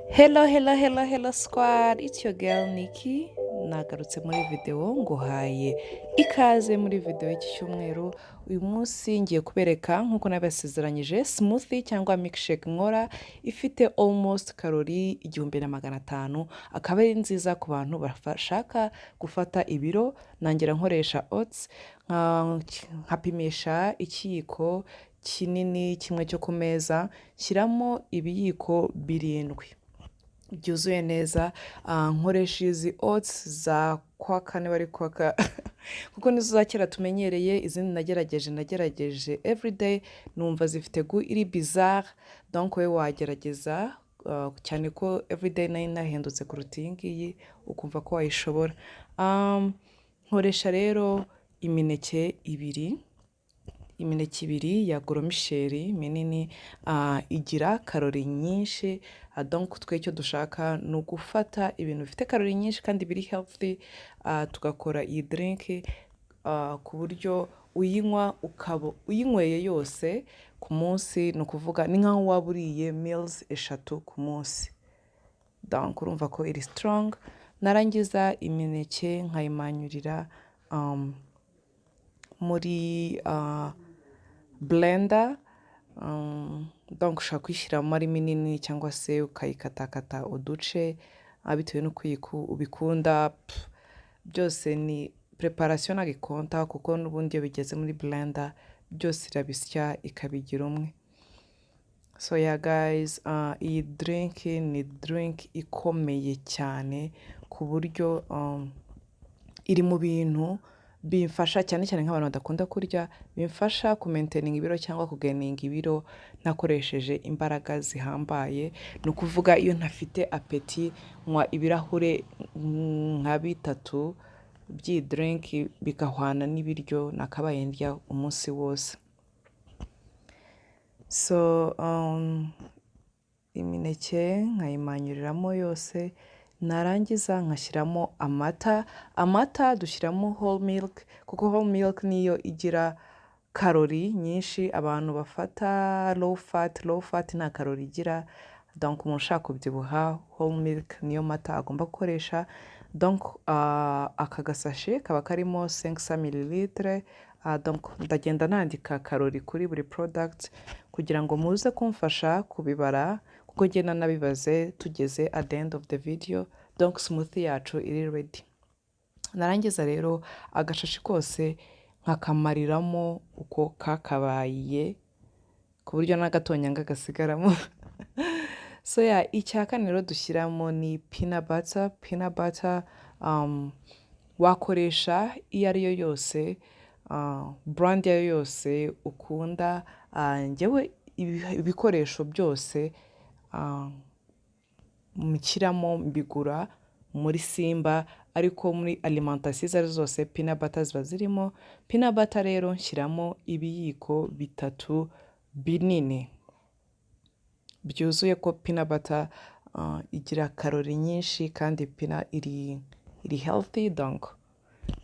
Hello squad, it's your girl Nickie. Nagarutse muri video nguhaye ikaze muri video y'iki cyumweru. Uyu munsi ngiye kubereka nkuko nabasezeranyije smoothie cyangwa milkshake nkora ifite almost kalori 1500, akaba ari nziza ku bantu bashaka gufata ibiro. Nangira nkoresha Oats, nkapimisha ikiyiko kinini kimwe cyo ku meza, shyiramo ibiyiko 7 byuzuye neza. Nkoresha izi Oats za kwaka niba ari kwaka kuko nizo za kera tumenyereye. Izindi nagerageje everyday numva zifite gu iri bizarre, donc we wagerageza cyane ko everyday nayo nahindutse kuruta iyi ngiyi ukumva ko wayishobora. Nkoresha rero imineke ibiri ya goromisheri minini, igira kalori nyinshi. Donc twe icyo dushaka ni ugufata ibintu bifite kalori nyinshi kandi biri healthy, tugakora iyi drink ku buryo uyinywa ukaba uyinyweye yose ku munsi, ni ukuvuga ni nkaho waba uriye meals 3 ku munsi. Donc urumva ko iri strong. Narangiza imineke nkayimanyurira muri blender. Donc ushaka kuyishyiramo ari minini cyangwa se ukayikatakata uduce bitewe n'uko ubikunda. Byose ni preparation nagikonta kuko n'ubundi iyo bigeze muri blender byose irabisya ikabigira umwe. So yeah guys, iyi drink ni drink ikomeye cyane ku buryo iri mu bintu bimfasha cyane nk'abantu badakunda kurya, bimfasha kumaintaining ibiro cyangwa kugaining ibiro nakoresheje imbaraga zihambaye. Ni ukuvuga iyo ntafite apeti nywa ibirahure nka 3 by'iyi drink bigahwana n'ibiryo nakabaye ndya umunsi wose. So imineke nkayimanyuriramo yose, narangiza nkashyiramo amata dushyiramo whole milk kuko whole milk niyo igira kalori nyinshi. Abantu bafata low fat nta kalori igira, donc umuntu ushaka kubyibuha whole milk niyo mata agomba gukoresha. Donc aka gasashe kaba karimo 500 ml. Donc ndagenda nandika kalori kuri buri product kugira ngo muze kumfasha kubibara kuko ngenda nabibaze tugeze at the end of the video. Donc smoothie yacu iri ready. Narangiza rero agashashi kose nkakamariramo uko kakabaye ku buryo n'agatonyanga gasigaramo. So yeah, icyaka rero dushyiramo ni peanut butter. Wakoresha iyo ariyo yose, brand yayo yose ukunda. Njyewe ibikoresho byose mukiramo mbigura muri Simba, ariko muri alimentation zari zose peanut butter ziba zirimo. Peanut butter rero nshyiramo ibiyiko 3 binini byuzuye ko peanut butter igira kalori nyinshi kandi peanut iri healthy, donc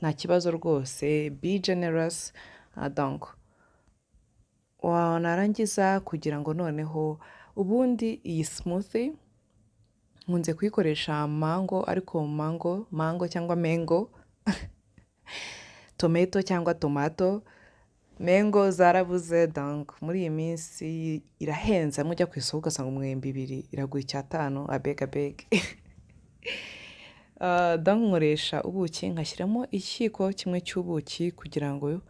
nta kibazo rwose. Be generous. Donc narangiza kugira ngo noneho ubundi iyi smoothie nkunze kuyikoresha mango, ariko mango cyangwa mango tomato cyangwa tomato. Mango zarabuze, donc muri iyi minsi irahenze. Mujya ku isoko ugasanga umwembe 2 iraguye 5 abeg. Donc nkoresha ubuki, nkashyiramo ikiko kimwe cy'ubuki kugira ngo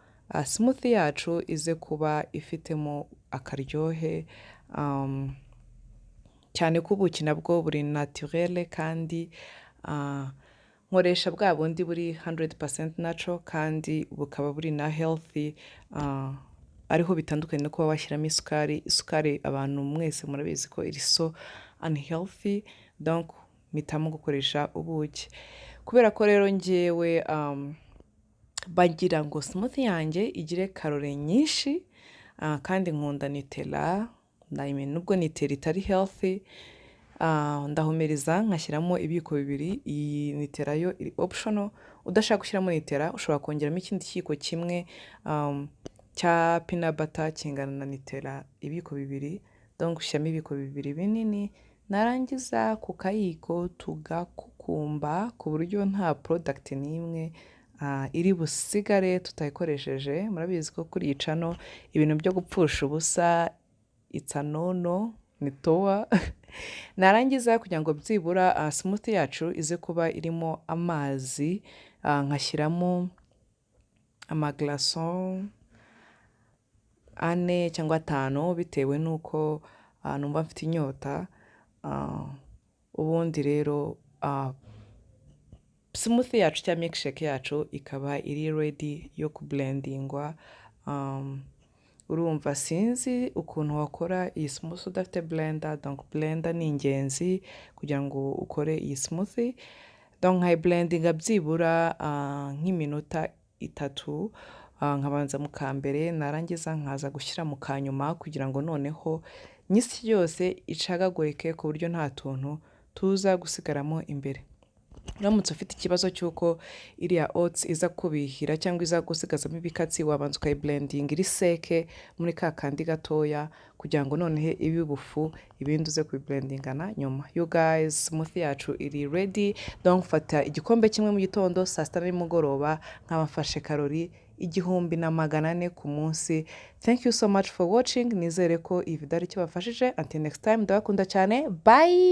smoothie yacu ize kuba ifitemo akaryohe. Cyane ko ubuki nabwo buri naturel kandi nkoresha bwa bundi buri 100% natural kandi bukaba buri na healthy. Ariho bitandukanye no kuba washyiramo isukari. Abantu mwese murabizi ko iri so unhealthy, donc mpitamo gukoresha ubuki kubera ko rero njyewe bagira ngo smoothie yanjye igire kalori nyinshi. Kandi nkunda Nutella, nubwo Nutella itari healthy. Ndahumiriza nkashyiramo ibiyiko 2. Iyi Nutella yo iri optional. Udashaka gushyiramo Nutella ushobora kongeramo ikindi kiyiko kimwe cya peanut butter kingana na Nutella ibiyiko 2. Donc ushyiramo ibiyiko 2 binini narangiza ku kayiko tugakukumba ku buryo nta product n'imwe iri busigare tutayikoresheje. Murabizi ko kuri iyi cano ibintu byo gupfusha ubusa it's a no ni towa. Narangiza kugira ngo byibura smoothie yacu ize kuba irimo amazi, nkashyiramo amaglaçon 4 cyangwa 5 bitewe n'uko numva mfite inyota. Ubundi rero smoothie yacu cyangwa milkshake yacu ikaba iri ready yo kublendingwa. Urumva sinzi ukuntu wakora iyi smoothie udafite blender, donc blender ni ingenzi kugira ngo ukore iyi smoothie. Donc nkayiblendinga byibura nk'iminota 3, nkabanza mu kambere, narangiza nkaza gushyira mu kanyuma kugira ngo noneho nyisi yose icagagoyeke ku buryo nta tuntu tuza gusigaramo imbere. Uramutse ufite ikibazo cy'uko iriya oats iza kubihira cyangwa iza gusigazamo ibikatsi, wabanza ukayiblendinga iri seke muri ka kandi gatoya kugira ngo noneho ibe ubufu, ibindi uze kuyiblendingana nyuma. You guys, smoothie yacu iri ready. Donc fata igikombe kimwe mu gitondo, saa sita nimugoroba, nkabafashe kalori 1400 ku munsi. Thank you so much for watching. Nizere ko iyi video ari cyo bafashije. Until next time, ndabakunda cyane. Bye.